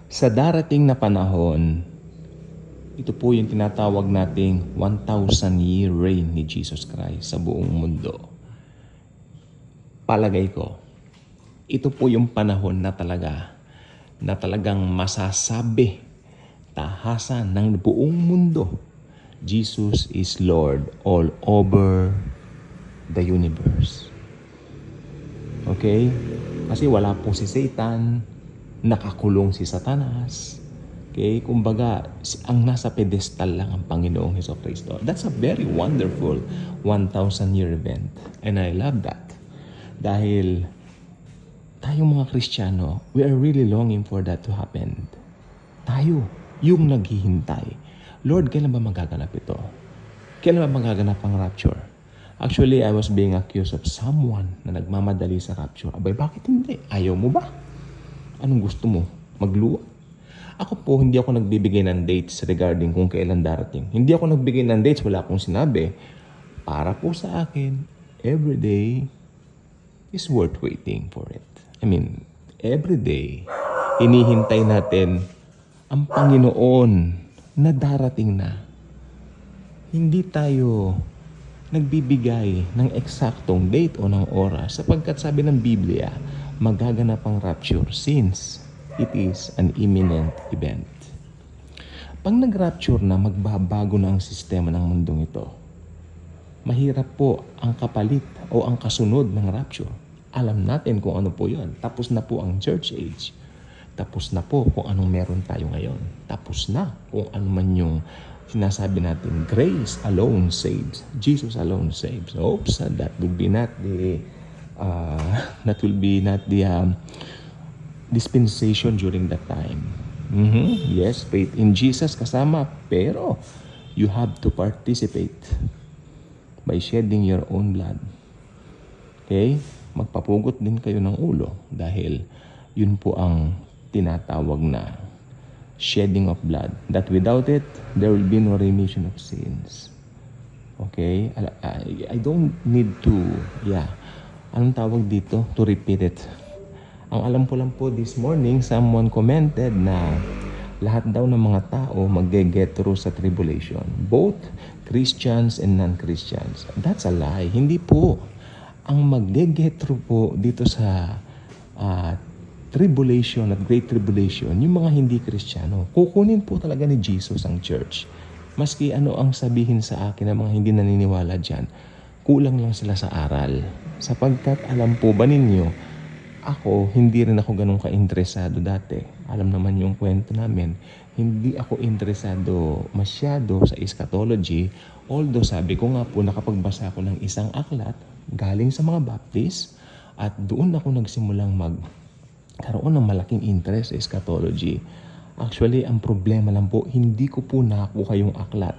Sa darating na panahon, ito po yung tinatawag nating 1,000-year reign ni Jesus Christ sa buong mundo. Palagay ko, ito po yung panahon na talagang masasabi tahasan ng buong mundo, Jesus is Lord all over the universe. Okay? Kasi wala po si Satan, nakakulong si Satanas. Okay? Kumbaga, ang nasa pedestal lang ang Panginoong Hesukristo. That's a very wonderful 1,000-year event. And I love that. Dahil tayong mga Kristiyano, we are really longing for that to happen. Tayo, yung naghihintay. Lord, kailan ba magaganap ito? Kailan ba magaganap ang rapture? Actually, I was being accused of someone na nagmamadali sa rapture. Abay, bakit hindi? Ayaw mo ba? Anong gusto mo? Magluwa? Ako po, hindi ako nagbibigay ng dates regarding kung kailan darating. Hindi ako nagbigay ng dates, wala akong sinabi. Para po sa akin, every day is worth waiting for it. I mean, every day, hinihintay natin ang Panginoon na darating na. Hindi tayo nagbibigay ng eksaktong date o ng oras sapagkat sabi ng Biblia, magaganap ang rapture since it is an imminent event. Pag nag-rapture na, magbabago na ang sistema ng mundong ito. Mahirap po ang kapalit o ang kasunod ng rapture. Alam natin kung ano po yun. Tapos na po ang church age. Tapos na po kung anong meron tayo ngayon. Tapos na kung ano man yung sinasabi natin, grace alone saves. Jesus alone saves. Oops, that will be not the dispensation during that time. Yes, faith in Jesus kasama, pero you have to participate by shedding your own blood. Okay? Magpapugot din kayo ng ulo dahil yun po ang tinatawag na shedding of blood. That without it, there will be no remission of sins. Okay? I don't need to, anong tawag dito? To repeat it. Ang alam ko lang po this morning, someone commented na lahat daw ng mga tao mag-get through sa tribulation. Both Christians and non-Christians. That's a lie. Hindi po. Ang mag-get through po dito sa tribulation at great tribulation, yung mga hindi Kristiyano, kukunin po talaga ni Jesus ang church. Maski ano ang sabihin sa akin ng mga hindi naniniwala dyan, kulang lang sila sa aral. Sapagkat alam po ba ninyo, ako, hindi rin ako ganun ka-interesado dati. Alam naman yung kwento namin, hindi ako interesado masyado sa eschatology, although sabi ko nga po, nakapagbasa ako ng isang aklat galing sa mga Baptist at doon ako nagsimulang karoon ng malaking interest sa eschatology. Actually, ang problema lang po, hindi ko po nakuha yung aklat.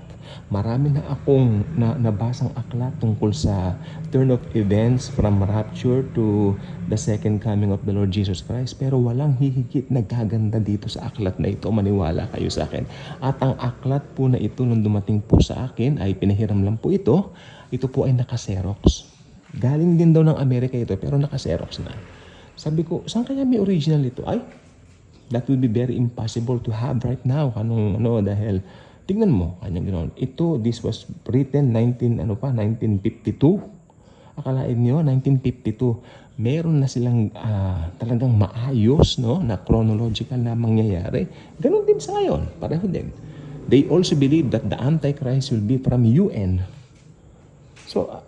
Marami na akong nabasang aklat tungkol sa turn of events from rapture to the second coming of the Lord Jesus Christ. Pero walang hihigit na gaganda dito sa aklat na ito. Maniwala kayo sa akin. At ang aklat po na ito nung dumating po sa akin ay pinahiram lang po ito. Ito po ay naka-Xerox. Galing din daw ng Amerika ito pero naka-Xerox na. Sabi ko, saan kaya may original ito? Ay, that would be very impossible to have right now. Dahil, tingnan mo, kanyang ganoon. This was written 1952. Akalain nyo, 1952. Meron na silang talagang maayos, na chronological na mangyayari. Ganon din sa ngayon, pareho din. They also believe that the Antichrist will be from UN. So,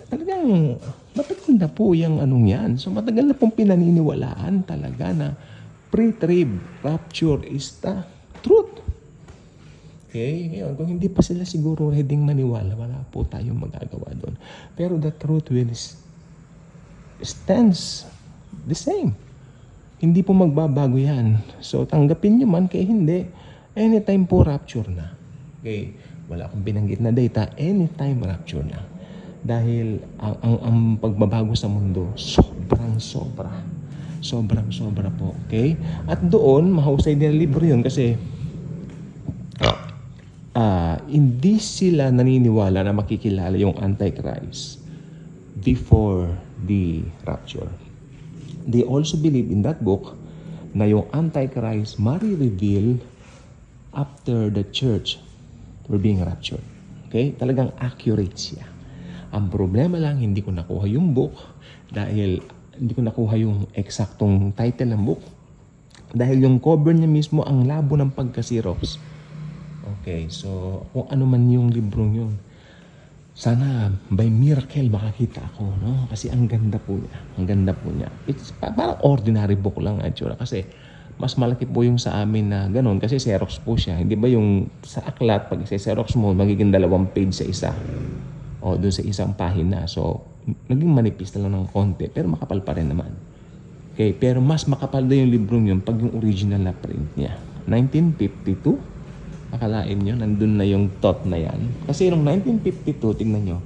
talagang matagal na po yung yan. So matagal na pong pinaniniwalaan talaga na pre-trib rapture is the truth. Okay? Ngayon, kung hindi pa sila siguro ready maniwala, wala po tayong magagawa doon. Pero the truth will stands the same. Hindi po magbabago yan. So tanggapin nyo man kaya hindi. Anytime po rapture na. Okay? Wala akong binanggit na data. Anytime rapture na. Dahil ang pagbabago sa mundo, sobrang-sobra po. Okay? At doon, mahusay din ang libro yun kasi hindi sila naniniwala na makikilala yung Antichrist before the rapture. They also believe in that book na yung Antichrist marireveal after the church were being raptured. Okay? Talagang accurate siya. Ang problema lang, hindi ko nakuha yung book dahil hindi ko nakuha yung eksaktong title ng book dahil yung cover niya mismo ang labo ng pagka-Xerox. Okay, so kung ano man yung librong yun, sana by miracle makakita ako, no? Kasi ang ganda po niya. Ang ganda po niya. It's parang ordinary book lang, actually. Kasi mas malaki po yung sa amin na ganun. Kasi Xerox po siya. Hindi ba yung sa aklat, pag Xerox mo, magiging 2 page sa isa. O doon sa isang pahina. So, naging manipis na lang ng konti. Pero makapal pa rin naman. Okay, pero mas makapal na yung librong yun pag yung original na print niya. 1952? Akalain nyo, nandun na yung thought na yan. Kasi noong 1952, tingnan nyo,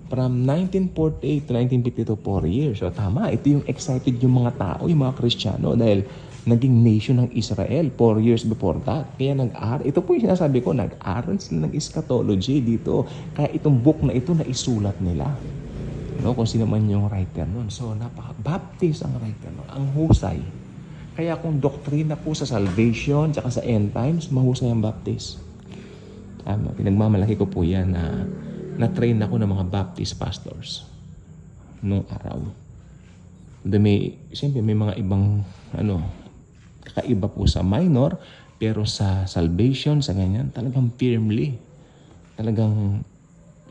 from 1948 to 1952, 4 years. So tama, ito yung excited yung mga tao, yung mga Kristiyano, dahil naging nation ng Israel 4 years before that. Kaya ito po yung sinasabi ko, nag-aral sila ng eschatology dito. Kaya itong book na ito na isulat nila. No, kung sino man yung writer nun. So napaka-baptist ang writer nun. Ang husay. Kaya kung doktrina po sa salvation tsaka sa end times, mahusay ang Baptist. Pinagmamalaki ko po yan na na-train ako ng mga Baptist pastors nung araw. Siyempre may mga ibang kakaiba po sa minor, pero sa salvation, sa ganyan, talagang firmly, talagang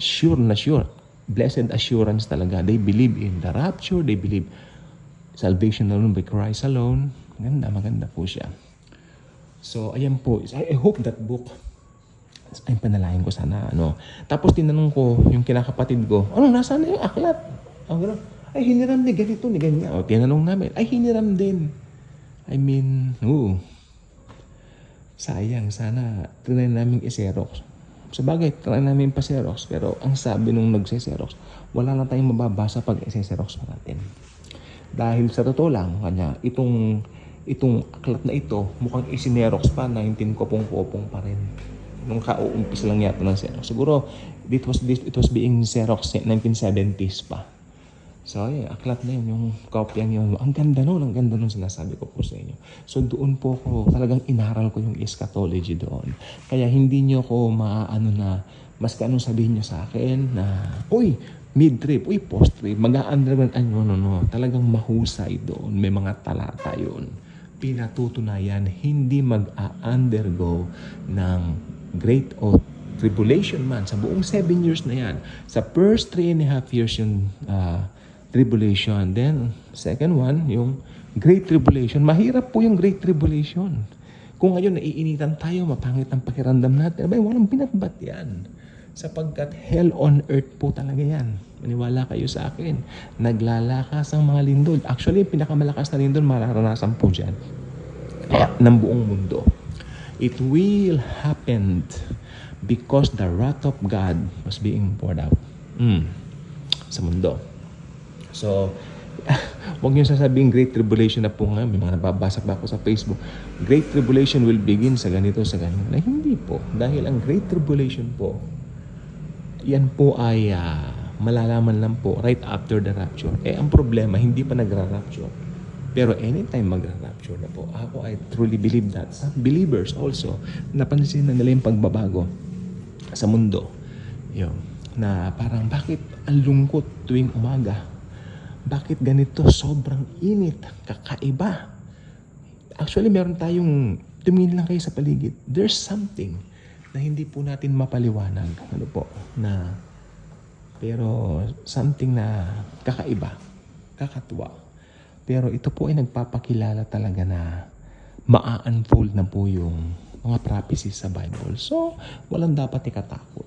sure na sure. Blessed assurance talaga. They believe in the rapture, they believe salvation alone by Christ alone. Maganda po siya. So, ayan po. I hope that book, ay panalain ko sana, Tapos tinanong ko yung kinakapatid ko, nasaan na yung aklat? Ay, hiniram ni ganito, ni ganyan. Tinanong namin, ay, hiniram din. I mean, sayang, sana trinay namin i-Xerox. Sabagay, trinay namin pa-Xerox, pero ang sabi nung nagse-Xerox, wala na tayong mababasa pag i-Xerox pa natin. Dahil sa totoo lang, itong aklat na ito, mukhang isinerox pa, 19 kopong-kopong pa rin. Nung kauumpis lang yata ng Xerox. Siguro, it was being Xerox 1970s pa. So, aklat na yun, yung kopyang yun. Ang ganda nun sinasabi ko po sa inyo. So, doon po ko, talagang inaral ko yung eschatology doon. Kaya hindi nyo ko mas anong sabihin nyo sa akin na, mid-trip, post-trip, mag-a-underground, talagang mahusay doon. May mga talata yun. Pinatutunayan, hindi mag-a-undergo ng great tribulation man. Sa buong 7 years na yan. Sa first 3.5 years yung tribulation. Then, second one, yung great tribulation. Mahirap po yung great tribulation. Kung ngayon naiinitan tayo, mapangit ang pakiramdam natin, walang binatbat yan. Sapagkat hell on earth po talaga yan. Maniwala kayo sa akin. Naglalakas ang mga lindol. Actually, yung pinakamalakas na lindol, mararanasan po dyan. Ng buong mundo. It will happen because the wrath of God was being poured out sa mundo. So, huwag niyo sasabihin Great Tribulation na po nga. May mga nababasa pa ako sa Facebook. Great Tribulation will begin sa ganito, sa ganito. Na hindi po. Dahil ang Great Tribulation po, yan po ay malalaman lang po right after the rapture. Ang problema, hindi pa nagra-rapture. Pero anytime magra-rapture na po, ako I truly believe that some believers also, napansin na nila yung pagbabago sa mundo. Na parang bakit ang lungkot tuwing umaga? Bakit ganito? Sobrang init. Kakaiba. Actually, meron tayong, tumingin lang kayo sa paligid. There's something na hindi po natin mapaliwanag. Pero something na kakaiba. Kakatuwa. Pero ito po ay nagpapakilala talaga na ma-unfold na po yung mga prophecies sa Bible. So, walang dapat ikatakot.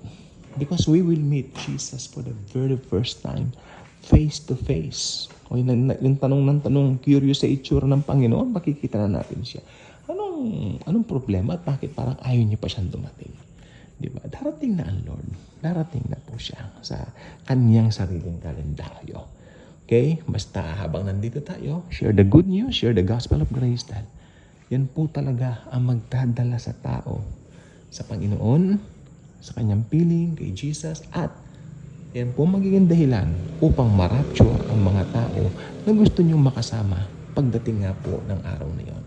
Because we will meet Jesus for the very first time, face to face. Yung tanong, curious sa itsura ng Panginoon, makikita na natin siya. Anong problema at bakit parang ayaw niya pa siyang dumating? Diba? Darating na ang Lord. Darating na po siya sa kanyang sariling kalendaryo. Okay? Basta habang nandito tayo, share the good news, share the gospel of grace. Dahil yan po talaga ang magdadala sa tao sa Panginoon, sa kanyang piling, kay Jesus, at yan po magiging dahilan upang ma-rapture ang mga tao na gusto niyong makasama pagdating nga po ng araw na yun.